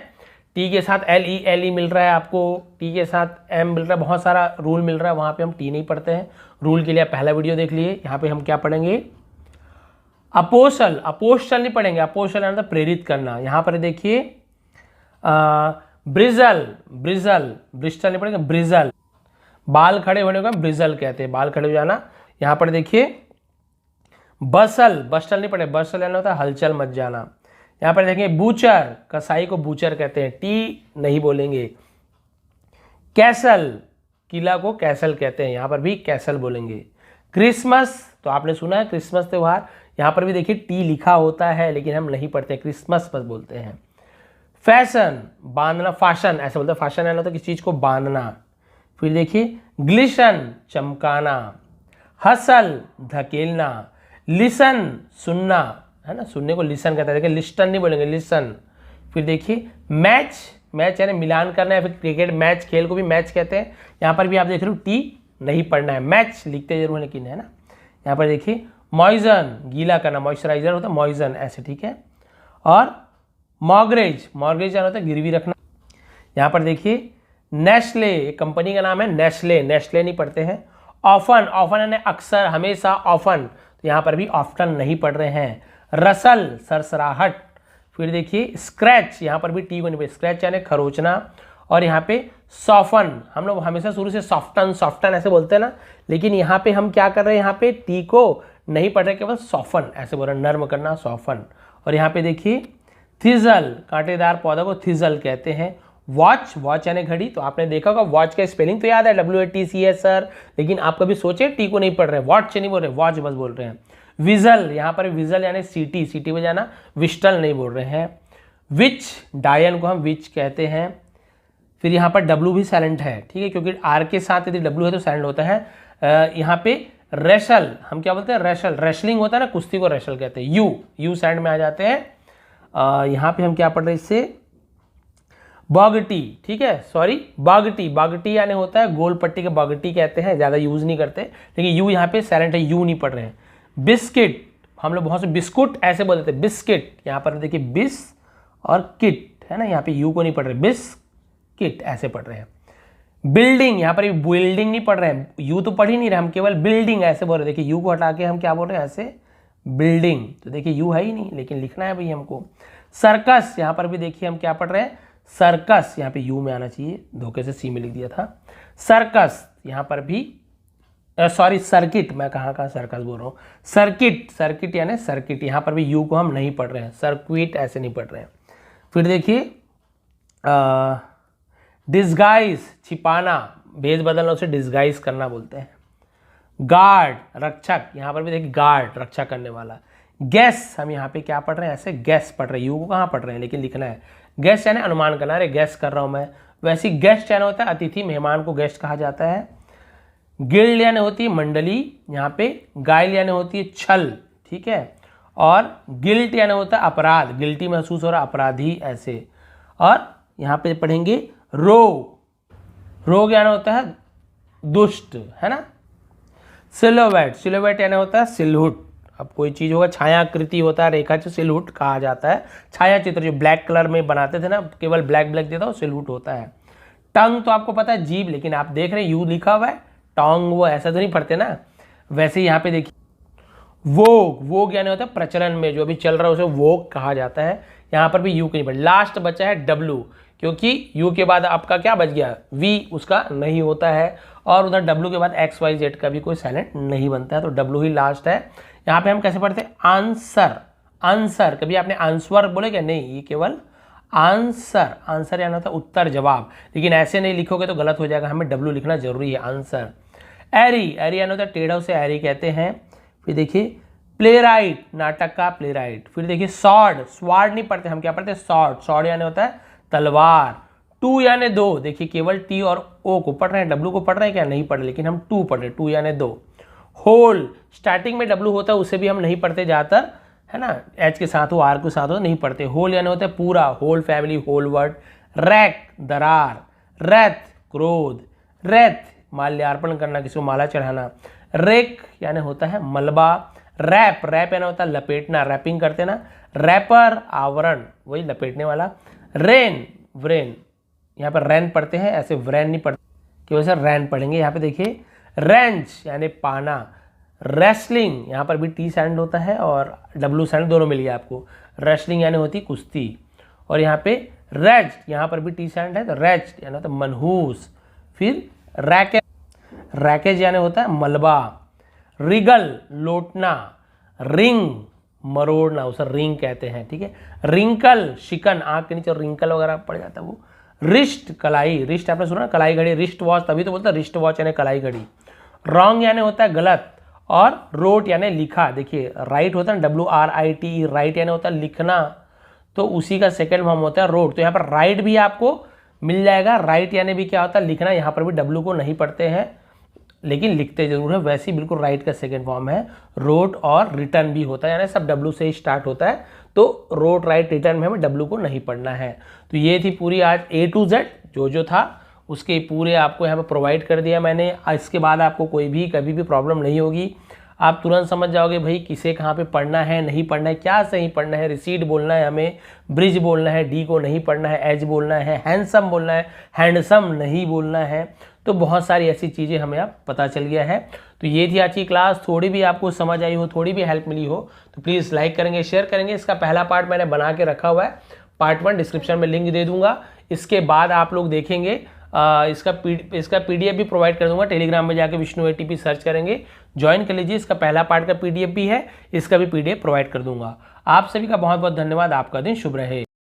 टी के साथ एल ई मिल रहा है आपको, टी के साथ एम मिल रहा है, बहुत सारा रूल मिल रहा है, वहाँ पे हम टी नहीं पढ़ते हैं। रूल के लिए पहला वीडियो देख लिए। यहाँ पे हम क्या पढ़ेंगे, अपोस्टल, अपोस्टल नहीं पढ़ेंगे, अपोस्टल यानी प्रेरित करना। यहाँ पर देखिए ब्रिजल, ब्रिजल, ब्रिस्टल नहीं पढ़ेंगे, ब्रिजल, बाल खड़े होने को ब्रिजल कहते हैं, बाल खड़े हो जाना। यहाँ पर देखिए बसल, बस्टल नहीं पढ़े, बस्टल यानी होता है हलचल मच जाना। यहाँ पर देखेंगे बूचर, कसाई को बूचर कहते हैं, टी नहीं बोलेंगे। कैसल, किला को कैसल कहते हैं, यहाँ पर भी कैसल बोलेंगे। क्रिसमस, तो आपने सुना है क्रिसमस त्योहार, यहाँ पर भी देखिए टी लिखा होता है, लेकिन हम नहीं पढ़ते, क्रिसमस बस बोलते हैं। फैशन, बांधना, फैशन ऐसे बोलते हैं, फैशन यानी होता है किसी चीज को बांधना। फिर देखिए ग्लिशन, चमकाना। हसल, धकेलना। लिसन, सुनना, है ना, सुनने को लिसन कहते हैं, देखिए लिस्टन नहीं बोलेंगे, लिसन। फिर देखिए मैच, मैच यानी मिलान करना है, फिर क्रिकेट मैच, खेल को भी मैच कहते हैं। यहाँ पर भी आप देख रहे हो टी नहीं पढ़ना है, मैच लिखते जरूर लेकिन, है ना। यहाँ पर देखिए मॉइजन, गीला करना, मॉइस्चराइजर होता है मॉइजन ऐसे, ठीक है। और मॉर्गेज, मॉर्गेज यानी होता है गिरवी रखना। यहाँ पर देखिए नेस्ले, एक कंपनी का नाम है नेस्ले, नेस्ले नहीं पढ़ते हैं। ऑफन, ऑफन यानी अक्सर, हमेशा, ऑफन, तो यहाँ पर भी ऑफ्टन नहीं पढ़ रहे हैं। रसल, सरसराहट। फिर देखिए स्क्रैच, यहाँ पर भी टी को नहीं पढ़े, स्क्रैच यानी खरोचना। और यहाँ पे सॉफन, हम लोग हमेशा शुरू से सॉफ्टन, सॉफ्टन ऐसे बोलते हैं ना, लेकिन यहाँ पे हम क्या कर रहे हैं, यहाँ पे टी को नहीं पढ़ रहे, केवल सॉफन ऐसे बोल रहे हैं, नर्म करना, सॉफन। और यहाँ पे देखिए थिजल, कांटेदार पौधा को थिजल कहते हैं। वॉच, वॉच यानी घड़ी, तो आपने देखा होगा वॉच का स्पेलिंग तो याद है WATCH सर, लेकिन आप कभी सोचे टी को नहीं पढ़ रहे, वॉच नहीं बोल रहे, वॉच बस बोल रहे हैं। विजल, यहाँ पर विजल यानी सीटी, सीटी बजाना, विस्टल नहीं बोल रहे हैं। विच, डायन को हम विच कहते हैं। फिर यहाँ पर W भी साइलेंट है, ठीक है, क्योंकि R के साथ यदि W है तो साइलेंट होता है। यहाँ पे रेशल, हम क्या बोलते हैं, रेशल, रेसलिंग होता है ना, कुश्ती को रेशल कहते हैं। यू साइड में आ जाते हैं। यहाँ पे हम क्या पढ़ रहे हैं, इससे बागटी, ठीक है, सॉरी बागटी, बागटी यानी होता है गोल पट्टी के, बागटी कहते हैं, ज़्यादा यूज़ नहीं करते, लेकिन यू यहाँ पे साइलेंट है, यू नहीं पढ़ रहे हैं। बिस्किट, हम लोग बहुत से बिस्कुट ऐसे बोलते हैं, बिस्किट, यहाँ पर देखिए बिस और किट, है ना, यहाँ पे यू को नहीं पढ़ रहे, बिस्किट ऐसे पढ़ रहे हैं। बिल्डिंग, यहाँ पर बिल्डिंग नहीं पढ़ रहे हैं, यू तो पढ़ ही नहीं रहे, हम केवल बिल्डिंग ऐसे बोल रहे हैं। देखिए यू को हटा के हम क्या बोल रहे हैं, ऐसे बिल्डिंग, तो देखिए यू है ही नहीं, लेकिन लिखना है भाई हमको। सर्कस, यहाँ पर भी देखिए हम क्या पढ़ रहे हैं, सर्कस, यहाँ पे यू में आना चाहिए, धोखे से सी में लिख दिया था। सर्कस, यहाँ पर भी सॉरी सर्किट, मैं कहाँ सर्कस बोल रहा हूँ, सर्किट, सर्किट यानी सर्किट, यहाँ पर भी यू को हम नहीं पढ़ रहे हैं, सर्किट ऐसे नहीं पढ़ रहे हैं। फिर देखिए डिस्गाइज, छिपाना, भेद बदलना, उसे डिस्गाइज करना बोलते हैं। गार्ड, रक्षक, यहाँ पर भी देखिए गार्ड, रक्षा करने वाला। गैस, हम यहाँ पे क्या पढ़ रहे हैं, ऐसे गैस पढ़ रहे हैं, यू को कहाँ पढ़ रहे हैं, लेकिन लिखना है। गेस्ट यानी अनुमान करना, अरे गेस्ट कर रहा हूँ मैं, वैसे गेस्ट यानी होता है अतिथि, मेहमान को गेस्ट कहा जाता है। गिल्ड यानी होती है मंडली, यहाँ पे गाइल यानी होती है छल, ठीक है। और गिल्ट यानी होता है अपराध, गिल्टी महसूस हो रहा, अपराधी ऐसे। और यहाँ पे पढ़ेंगे रोग, रोग यानी होता है दुष्ट, है ना। सिलोवेट, सिलोवेट यानी होता है सिलहुट, अब कोई चीज़ होगा छायाकृति होता है, रेखा चित्र सिलहुट कहा जाता है। छाया चित्र जो ब्लैक कलर में बनाते थे ना, केवल ब्लैक ब्लैक देता हो, सिलहुट होता है। टंग, तो आपको पता है जीभ, लेकिन आप देख रहे हैं यू लिखा हुआ है, टोंग वो ऐसा तो नहीं पढ़ते ना। वैसे यहाँ पे देखिए वोग, वोग यानी होता है प्रचलन में, जो अभी चल रहा है उसे वोग कहा जाता है। यहाँ पर भी यू की नहीं पढ़। लास्ट बचा है W, क्योंकि यू के बाद आपका क्या बच गया, वी उसका नहीं होता है, और उधर डब्ल्यू के बाद एक्स वाई जेड का भी कोई साइलेंट नहीं बनता है, तो डब्ल्यू ही लास्ट है। यहाँ पे हम कैसे पढ़ते हैं, आंसर, आंसर, कभी आपने आंसर बोले क्या, नहीं, ये केवल आंसर, आंसर यानी होता है उत्तर जवाब, लेकिन ऐसे नहीं लिखोगे तो गलत हो जाएगा, हमें डब्ल्यू लिखना जरूरी है, आंसर। एरी, एरी यानी होता है टेढ़ा, उसे एरी कहते हैं। फिर देखिए प्ले राइट, नाटक का प्ले राइट। फिर देखिए सॉर्ड, स्वार्ड नहीं पढ़ते हम, क्या पढ़ते हैं, सॉर्ड, सॉर्ड यानी होता है तलवार। टू यानी दो, देखिए केवल टी और ओ को पढ़ रहे हैं, डब्ल्यू को पढ़ रहे हैं क्या, नहीं पढ़ रहे, लेकिन हम टू पढ़ रहे, टू यानी दो। होल, स्टार्टिंग में डब्ल्यू होता है उसे भी हम नहीं पढ़ते ज़्यादातर, है ना, एच के साथ हो आर के साथ हो नहीं पढ़ते। होल यानी होता है पूरा, whole family, whole word. Rack, दरार। रैथ, क्रोध। रैथ, माल्यार्पण करना, किसी को माला चढ़ाना। रेक यानी होता है मलबा। रैप, रैप यानी होता है लपेटना, रैपिंग करते ना। रैपर, आवरण, वही लपेटने वाला। रेन, व्रेन, यहाँ पर रैन पढ़ते हैं, ऐसे व्रेन नहीं पढ़ते, केवल से रैन पढ़ेंगे। यहाँ पे देखिए रेंच यानी पाना। रेसलिंग, यहाँ पर भी टी साउंड होता है और डब्ल्यू साउंड, दोनों मिल गया आपको। रेसलिंग यानी होती कुश्ती। और यहाँ पे रेज, यहाँ पर भी टी साउंड है, तो रेज यानी होता है मनहूस। फिर रैकेज, रैकेज यानी होता है मलबा। रिगल, लोटना। रिंग, मरोड़ना, उसे रिंग कहते हैं, ठीक है। रिंकल, शिकन, आंख के नीचे रिंकल वगैरह पड़ जाता है वो। रिस्ट, कलाई, रिस्ट आपने सुना कलाई घड़ी, रिस्ट वॉच, तभी तो बोलता है रिस्ट वॉच यानी कलाई घड़ी। रॉन्ग यानी होता है गलत, और रोट यानी लिखा, देखिए राइट होता है WRIT, राइट यानी होता है लिखना, तो उसी का सेकंड फॉर्म होता है रोट, तो यहाँ पर राइट भी आपको मिल जाएगा। राइट यानी भी क्या होता है, लिखना, यहाँ पर भी डब्ल्यू को नहीं पढ़ते हैं लेकिन लिखते जरूर है, वैसे ही बिल्कुल राइट का सेकंड फॉर्म है रोट, और रिटर्न भी होता है, यानी सब डब्ल्यू से ही स्टार्ट होता है, तो रोट, राइट, रिटर्न में हमें डब्ल्यू को नहीं पढ़ना है। तो ये थी पूरी आज A to Z जो था उसके पूरे आपको यहाँ पर प्रोवाइड कर दिया मैंने। इसके बाद आपको कोई भी कभी भी प्रॉब्लम नहीं होगी, आप तुरंत समझ जाओगे भाई किसे कहाँ पे पढ़ना है, नहीं पढ़ना है, क्या सही पढ़ना है। रिसीट बोलना है हमें, ब्रिज बोलना है, डी को नहीं पढ़ना है, एज बोलना है, हैंडसम बोलना है, हैंडसम नहीं बोलना है, तो बहुत सारी ऐसी चीज़ें हमें आप पता चल गया है। तो ये थी आज की क्लास, थोड़ी भी आपको समझ आई हो, थोड़ी भी हेल्प मिली हो तो प्लीज़ लाइक करेंगे, शेयर करेंगे। इसका पहला पार्ट मैंने बना के रखा हुआ है, पार्ट 1 डिस्क्रिप्शन में लिंक दे दूंगा। इसके बाद आप लोग देखेंगे इसका PDF भी प्रोवाइड कर दूंगा, टेलीग्राम में जाके विष्णु ATP सर्च करेंगे, ज्वाइन कर लीजिए। इसका पहला पार्ट का PDF भी है, इसका भी PDF प्रोवाइड कर दूंगा। आप सभी का बहुत बहुत धन्यवाद, आपका दिन शुभ रहे।